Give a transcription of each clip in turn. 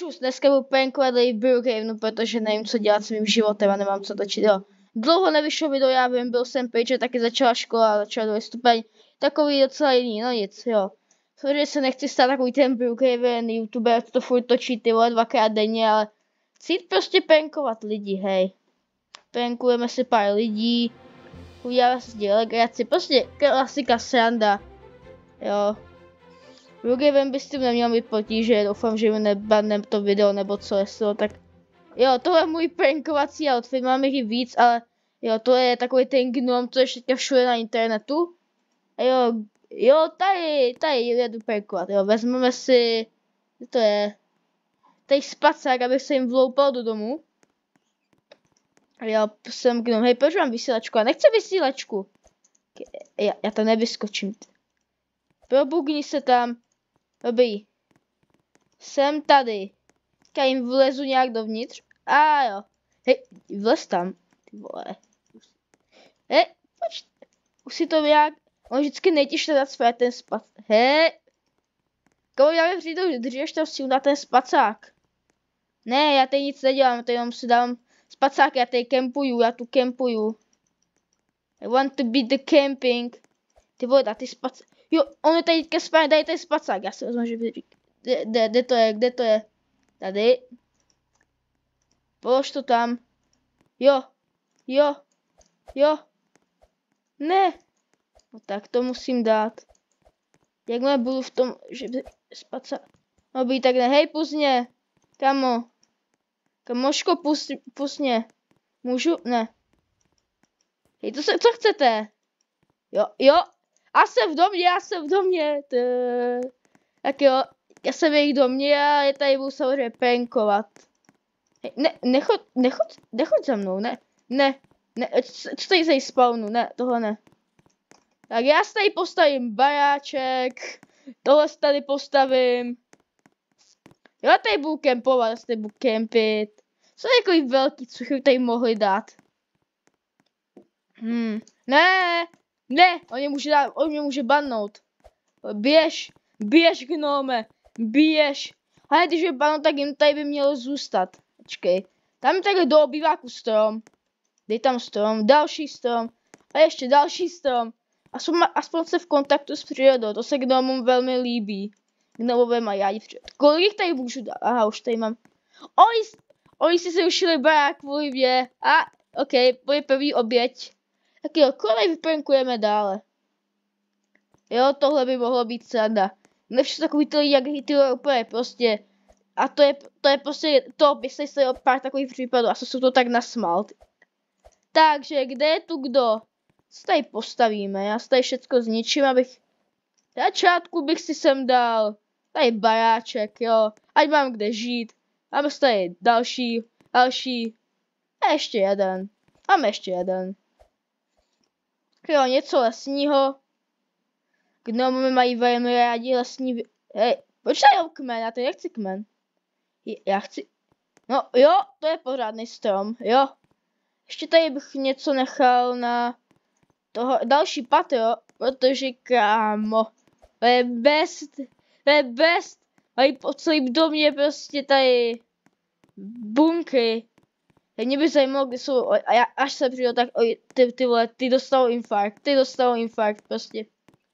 čus, dneska budu prankovat Lady Brookhaven, protože nevím, co dělat s mým životem a nemám co točit, jo. Dlouho nevyšlo video, já vím, byl jsem pryč, že taky začala škola, začala druhý stupeň, takový docela jiný, no nic, jo. Protože se nechci stát takový ten Brookhaven, youtuber, to furt točí ty vole 2krát denně, ale chci jít prostě prankovat lidi, hej. Prankujeme si pár lidí, uděláme si legraci, prostě klasika sranda, jo. Brookhaven by s tím neměl mít potíže, doufám, že mi nebanne to video nebo co jestli, tak jo, tohle je můj prankovací outfit, mám jich i víc, ale jo, to je takový ten gnom, co je teďka všude na internetu. A jo, tady jedu prankovat, jo, vezmeme si, to je, tady spacák, abych se jim vloupal do domu. A jo, jsem gnom, hej, proč mám vysílačku? Já nechci vysílačku. Já to nevyskočím. Probugni se tam. Dobrý. Jsem tady. Teďka jim vlezu nějak dovnitř. A jo. Hej, vlez tam. Ty vole. Hej, počkej. Už si to nějak. On vždycky nejtěžší dát své ten spac. Hej. Koho já mi přijdu, držíš tam si udělat ten spacák. Ne, já tady nic nedělám, tady jenom si dám spacák, já tady kempuju, já tu kempuju. I want to be the camping. Ty vole, dá ty spacák. Jo, on je tady teďka spát, daj ten spacák, já se vezmu, že kde to je? Tady. Polož to tam. Jo. Ne. No tak to musím dát. Jakmile budu v tom, že spacák. No by tak ne, hej, pust mě. Kamo. Kamoško, pust mě. Můžu? Ne. Hej, co chcete? Jo. Já jsem v domě. Tak jo, já jsem v jejich domě a je tady budu samozřejmě prankovat. Hej, nechoď za mnou, ne, co tady se spawnu, ne, tohle ne. Tak já si tady postavím baráček, tohle si tady postavím. Já tady budu kempovat, já si tady budu kempit. Co je takový velký, co bych tady mohli dát? Ne, on mě může bannout. Běž, gnome, běž. Ale když je bannout, tak jim tady by mělo zůstat. Počkej, tam je takhle do obýváku strom. Dej tam strom, další strom. A ještě další strom. Aspoň se v kontaktu s přírodou, to se gnomům velmi líbí. Gnomové mají rádi přírodu. Kolik tady můžu dát? Aha, už tady mám. Oni si se ušili barák kvůli mě. OK, bude první oběť. Tak jo, kolik vyprankujeme dále? Jo, tohle by mohlo být sranda. Nevšak takový to, jak ty úplně prostě. A to je prostě to, jestli se o pár takových případů a jsou to tak nasmál. Takže, kde je tu kdo? Co tady postavíme? Já si tady všecko zničím, abych... Na začátku bych si sem dal tady baráček, jo. Ať mám kde žít. Máme tady další. A ještě jeden. Máme ještě jeden. Jo, něco lesního. Gnomy mají velmi rádi lesní... Hej, počkej o kmen, já tady nechci kmen. Já chci... No jo, to je pořádný strom, jo. Ještě tady bych něco nechal na... toho další patro, protože kámo, to je best, mají po celém domě prostě tady bunkry. Tak mě by zajímalo, kde jsou, a já až se přijdu, tak ty vole, ty dostanou infarkt prostě.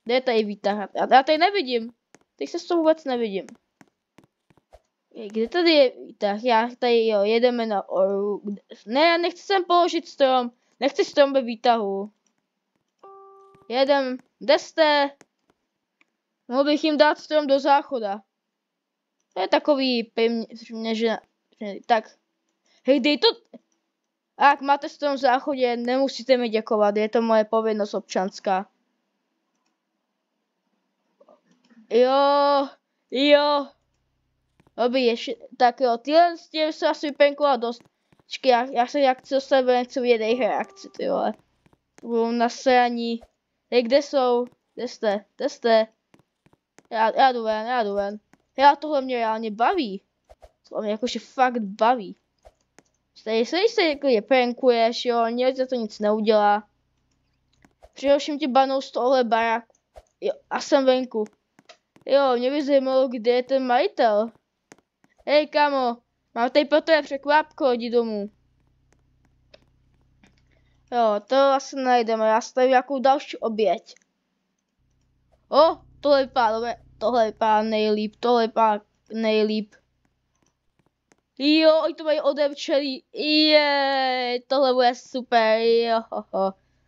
Kde je tady výtah? Já tady nevidím, teď se s toho vůbec nevidím. Kde tady je výtah? Já tady, jo, jedeme na oru. Ne, já nechci sem položit strom, nechci strom ve výtahu. Kde jste? Mohl bych jim dát strom do záchoda. To je takový pevně, že... Tak. Hej, dej to... A jak máte strom v záchodě, nemusíte mi děkovat, je to moje povinnost občanská. Jo. Dobrý, ještě... Tak jo, tyhle s tím se asi vypenkovala dost. Počkej, já se reakci do sebe nechci vidět jejich reakci, ty vole. Budou nasraní. Hej, kde jsou? Kde jste? Já jdu ven. Já tohle mě reálně baví. To mě jakože fakt baví. Když se je prankuješ, jo, nic za to nic neudělá. Přihoším ti banou z tohle baráku. Jo, a jsem venku. Jo, mě by zajímalo, kde je ten majitel. Hej, kamo, mám tady pro tebe překvapko, jdi domů. Jo, to asi najdeme, já stavím nějakou další oběť. Tohle vypadá dobře, tohle vypadá nejlíp, tohle vypadá nejlíp. Jo, oni to mají odevčelý, tohle bude super, jo.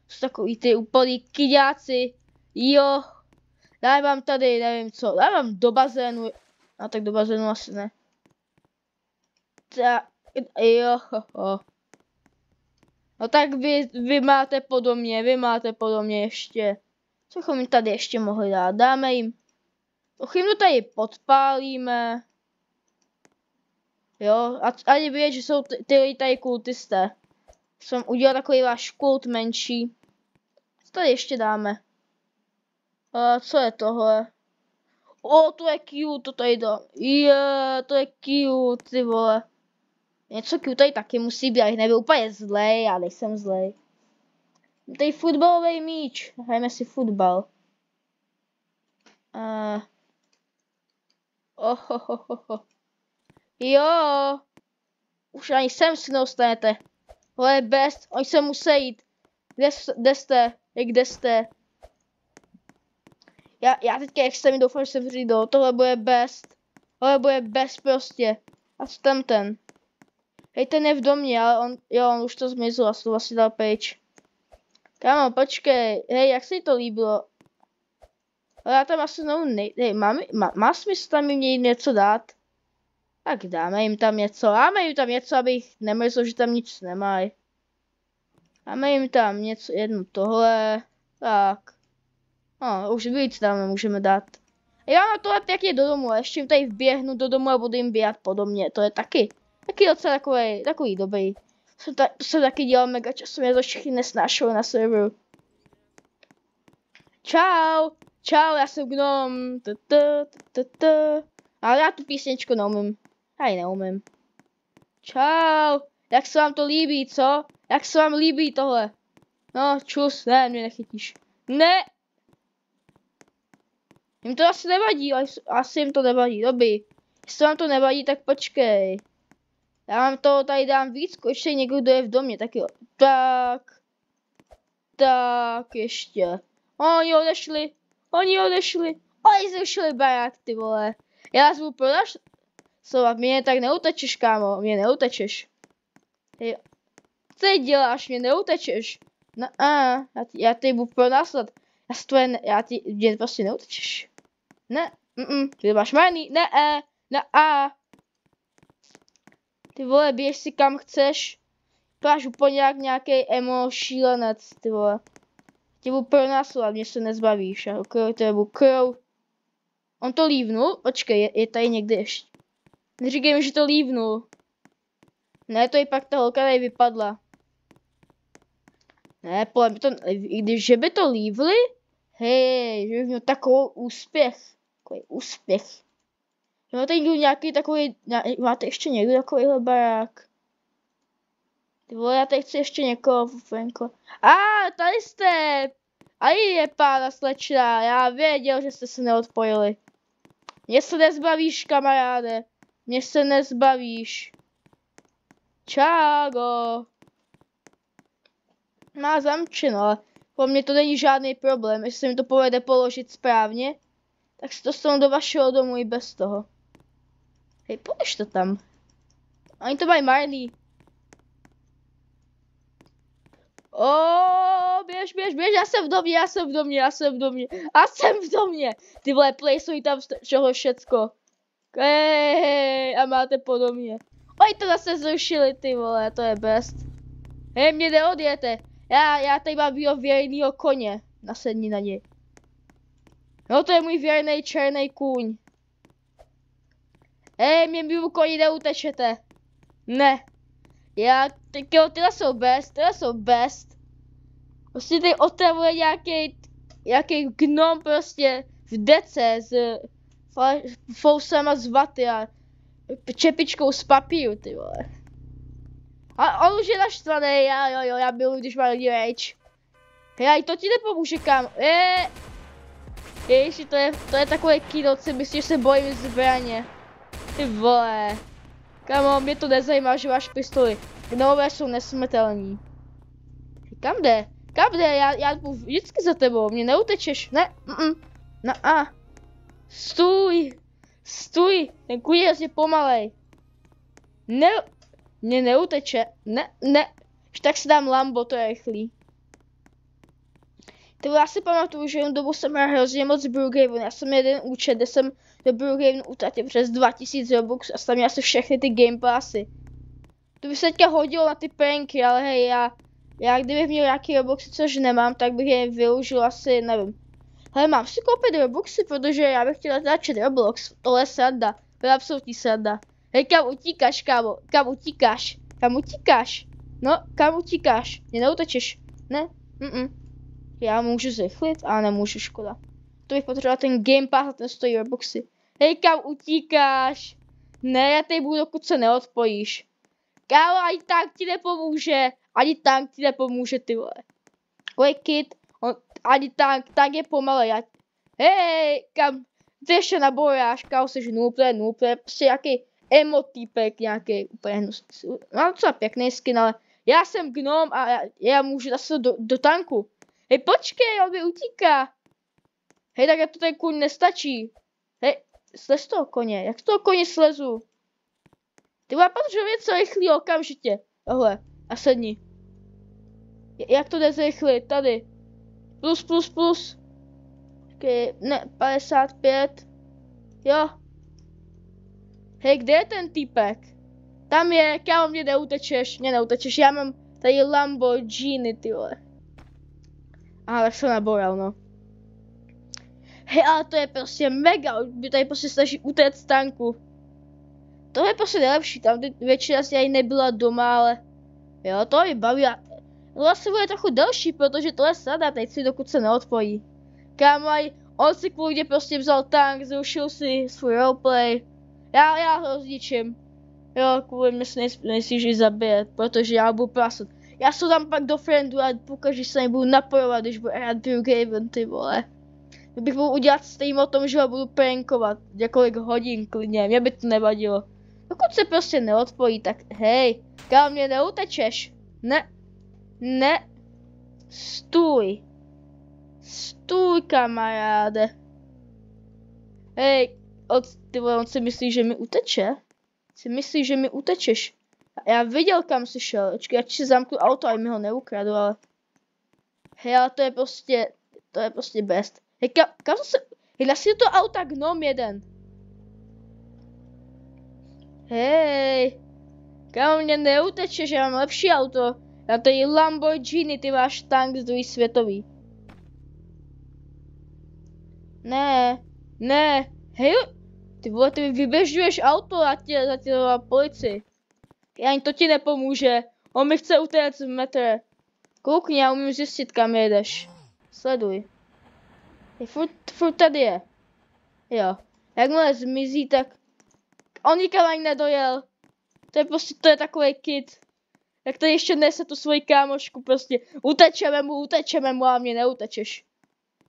Jsou takový ty úplný kyďáci, jo. Daj vám tady, nevím co, daj vám do bazénu, a tak do bazénu asi ne. Tak, jo. No tak vy máte podobně ještě. Co bychom jim tady ještě mohli dát? Dáme jim. To tady podpálíme. Jo, a ani vědět, že jsou ty lidi tady kultisté. Jsem udělal takový váš kult menší. Co tady ještě dáme? Co je tohle? To je cute, to tady dám. To je cute, ty vole. Něco cute tady taky musí být, abych nebyl úplně zlej, já nejsem zlej. Tady fotbalový míč, hrajeme si fotbal. Jo, už ani sem si nedostanete. Tohle je best, oni se musí jít. Kde jste? Kde jste? Já teďka jak se mi doufám, že se přijdou. Tohle bude best. Tohle bude best prostě. A co tam ten? Hej, ten je v domě, ale on už to zmizel a to asi dal pryč. Kámo, počkej, hej, jak se jí to líbilo? Ale já tam asi znovu hej, má smysl tam jim něco dát? Tak dáme jim tam něco, abych nemyslel, že tam nic nemají. Dáme jim tam něco, jednu tohle, tak. Už víc tam můžeme dát. Já mám tohle pěkně do domu, a ještě jim tady vběhnu do domu a budu jim běhat podobně, to je taky docela takový dobrý. To jsem taky dělal mega často, mě to všichni nesnášeli na serveru. Čau, já jsem Gnom. Ale já tu písničku neumím. Já ji neumím. Čau, jak se vám to líbí, co? Jak se vám líbí tohle? No, čus, ne, mě nechytíš. Ne! Jim to asi nevadí, asi jim to nevadí, dobrý. Jestli vám to nevadí, tak počkej. Já vám to tady dám víc, ještě někdo je v domě, tak jo. Tak, ještě. Oni odešli. Oni zrušili barák, ty vole. Já vás budu pronašlovat, mě tak neutečeš, kámo, mě neutečeš. Co děláš, mě neutečeš? Já ty budu pronásledovat. Mě prostě neutečeš. Ne, ty máš marný, Ty vole, běž si kam chceš. Pláš úplně jak nějaký emo šílenec, ty vole. Tě budu pronásledovat, mě se nezbavíš. Krou. On to lívnul? Počkej, je tady někde ještě. Neříkej mi, že to lívnul. Ne, to i pak ta holka tady vypadla. Ne, podle mě to, že by to lívli? Hej, že by měl takový úspěch. Máte někdo nějaký takový, máte ještě někdo takovýhle barák? Ty vole, já tady chci ještě někoho venko. Tady jste! A je pána slečna, já věděl, že jste se neodpojili. Mě se nezbavíš, kamaráde. Mě se nezbavíš. Čágo. Má zamčeno, ale pro mě to není žádný problém. Jestli se mi to povede položit správně, tak si to dostanu do vašeho domu i bez toho. Hej, polož to tam. Oni to mají marný. Běž, já jsem v domě. Ty vole, plejsují tam čeho všecko. Hej, a máte podobně. Oni to zase zrušili, ty vole, to je best. Hej, mě neodjete. Já tady mám věrnýho koně. Nasedni na něj. No to je můj věrný černý kůň. Hej, mě mimo koni neutečete. Ne. Tyhle jsou best. Prostě tady otravuje nějaký gnom prostě v dece s fousama z vaty a čepičkou z papíru, ty vole. A on už je naštvaný, já miluji, když má lidi rage. Hej, to ti nepomůže, kam. Ježiši, to je takové kino, si myslíš, že se bojím zbraně. Ty vole. Kámo, mě to nezajímá, že máš pistoli. Gnomové jsou nesmrtelní. Kam jde? Kam jde? Já jdu vždycky za tebou, mě neutečeš. Ne, Stůj. Stůj, ten kůň je pomalej. Ne, mě neuteče. Ne. Už tak si dám Lambo, to je rychlý. Tyvo, já si pamatuju, že jen dobu jsem hrál hrozně moc Brookhaven. Já jsem jeden účet, kde jsem do Brookhaven utratil přes 2000 Robux a tam měl asi všechny ty Game Passy. To by se teďka hodilo na ty pranky, ale hej, já kdybych měl nějaký Robuxy, což nemám, tak bych je využil asi, nevím. Hele, mám si koupit Robuxy, protože já bych chtěl natáčet Roblox, tohle je sranda, to je absolutní sranda. Hej, kam utíkáš, kámo, kam utíkáš? Kam utíkáš? No, kam utíkáš? Mě neutečeš, ne? Já můžu zrychlit, ale nemůžu, škoda. To bych potřeboval ten Game Pass a ten stojí Robuxy. Hej, kam utíkáš? Ne, já tady budu, dokud se neodpojíš. Kámo, ani tank ti nepomůže. Ani tank ti nepomůže, ty vole. Kolik kid, ani tank je pomalej. Hej, kam? Ty ještě nabojáš, kámo, jsi noob, to je prostě nějaký emotýpek, nějaký úplně hnusný. Mám docela pěkný skin, ale já jsem gnom a já můžu zase do tanku. Hej, počkej, on mi utíká. Hej, tak to ten kůň nestačí. Hej, slez toho koně, jak z toho koně slezu? Ty vole, potřebuji něco rychlý okamžitě. Tohle, a sedni. Jak to jde zrychlit? Tady. Plus. Okay, ne, 55. Jo. Hej, kde je ten týpek? Tam je, kámo, mě neutečeš, já mám tady Lamborghini, ty vole. Aha, tak se naboral, no. Hej, ale to je prostě mega, by tady prostě snaží utéct z tanku. To je prostě nejlepší, tam většina si ani nebyla doma, ale jo, to mi baví a to asi bude trochu delší, protože to je sada, teď si dokud se neodpojí. Kámo, on si kvůli mě prostě vzal tank, zrušil si svůj roleplay. Já ho zničím. Jo, kvůli mě se nesmíš zabít, protože já budu prasat. Já se dám pak do friendu a pokaždé se nebudu napojovat, když budu hrát Brookhaven, ty vole. Bych mohl udělat stream o tom, že ho budu prankovat několik hodin klidně, mě by to nevadilo. Dokud se prostě neodpojí, tak hej, kámo, mě neutečeš. Ne. Stůj, kamaráde. Hej, ty vole, on si myslí, že mi uteče? Že mi utečeš. Já viděl, kam jsi šel. Počkej, já ti si zamknu auto, a mi ho neukradu, ale... Hej, ale to je prostě best. Hej, kam se... Hej, dá si to auta gnom jeden. Hej. Kam mě neutečeš, já mám lepší auto. Já tady Lamborghini, ty máš tank z druhé světový. Ne. Hej, ty vole, ty vyběžuješ auto a tě zatěla policii. Ani to ti nepomůže. On mi chce utéct v metr. Koukni, já umím zjistit, kam jedeš. Sleduj. Furt tady je. Jo. Jakmile zmizí, tak... On nikam ani nedojel. To je takový kid. Jak to ještě nese tu svoji kámošku, prostě. Utečeme mu a mě neutečeš.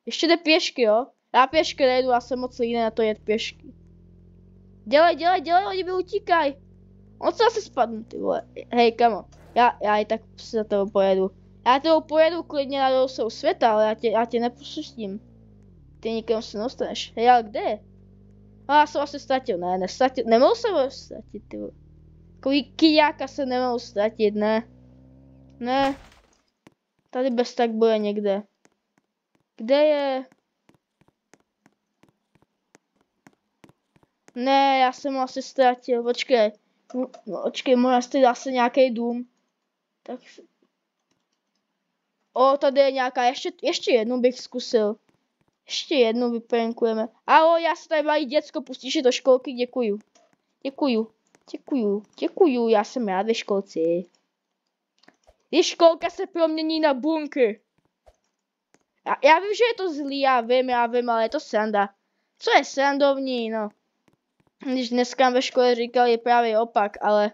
Ještě jde pěšky, jo? Já pěšky nejdu, já jsem moc jiný na to jet pěšky. Dělej, oni mi utíkaj. On se asi spadnu, ty vole. Hej, kamo, já i tak se za tebou pojedu. Já tebou pojedu klidně na dosou světa, ale já tě nepustím. Ty nikam se nedostaneš. Hej, ale kde? Já jsem asi ztratil, nestratil, nemohl jsem ho ztratit, ty vole. Takový kyjáka se nemohl ztratit, ne. Tady bez tak bude někde. Kde je? Ne, já jsem ho asi ztratil, počkej, možná tady dá se nějaký dům. Tak... tady je nějaká, ještě jednu bych zkusil. Ještě jednou vyprankujeme. Ahoj, já se tady malý děcko, pustíš je do školky, děkuju, já jsem rád ve školci. Když školka se promění na bunkr. Já vím, že je to zlý, já vím, ale je to sranda. Co je srandovní, no. Když dneska ve škole říkali právě opak, ale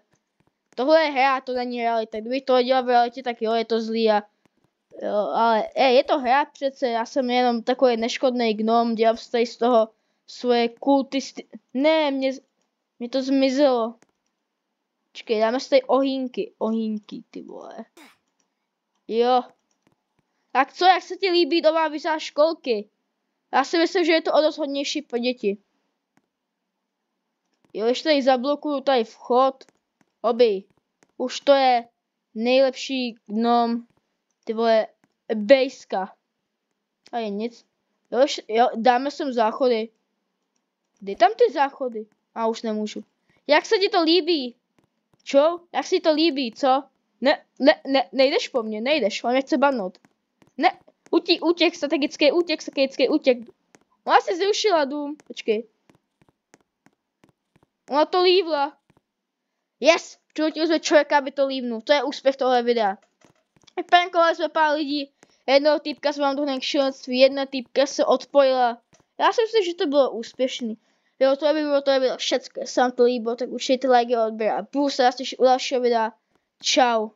tohle je hra, to není realita. Kdybych to dělal v realitě, tak jo, je to zlý a... Jo, ale je to hra přece, já jsem jenom takový neškodný gnom, dělám si tady z toho svoje kultisty... Ne, mě to zmizelo. Počkej, dáme si tady ohýnky. Ohýnky, ty vole. Jo. Tak co, jak se ti líbí doma vysát školky? Já si myslím, že je to o dost hodnější pro děti. Jo, ještě tady zablokuju tady vchod. Obij. Už to je nejlepší gnom. Ty vole, bejska. A je nic. Jo, dáme sem záchody. Dej tam ty záchody. A už nemůžu. Jak se ti to líbí? Čo? Jak si to líbí, co? Nejdeš po mně, nejdeš. On mě chce bannout. Ne, útěk, strategický útěk. Ona si zrušila dům. Počkej. Ona to lívla. Yes! Přinutili jsme člověka, aby to lívnul. To je úspěch tohle videa. Prankovali jsme pár lidí. Jednoho týpka jsme vám dohnali k šílenství, jedna týpka se odpojila. Já si myslím, že to bylo úspěšný. Jo, to by bylo všecko. Jestli vám to líbilo, tak určitě like a odběr. A budu se u dalšího videa. Čau.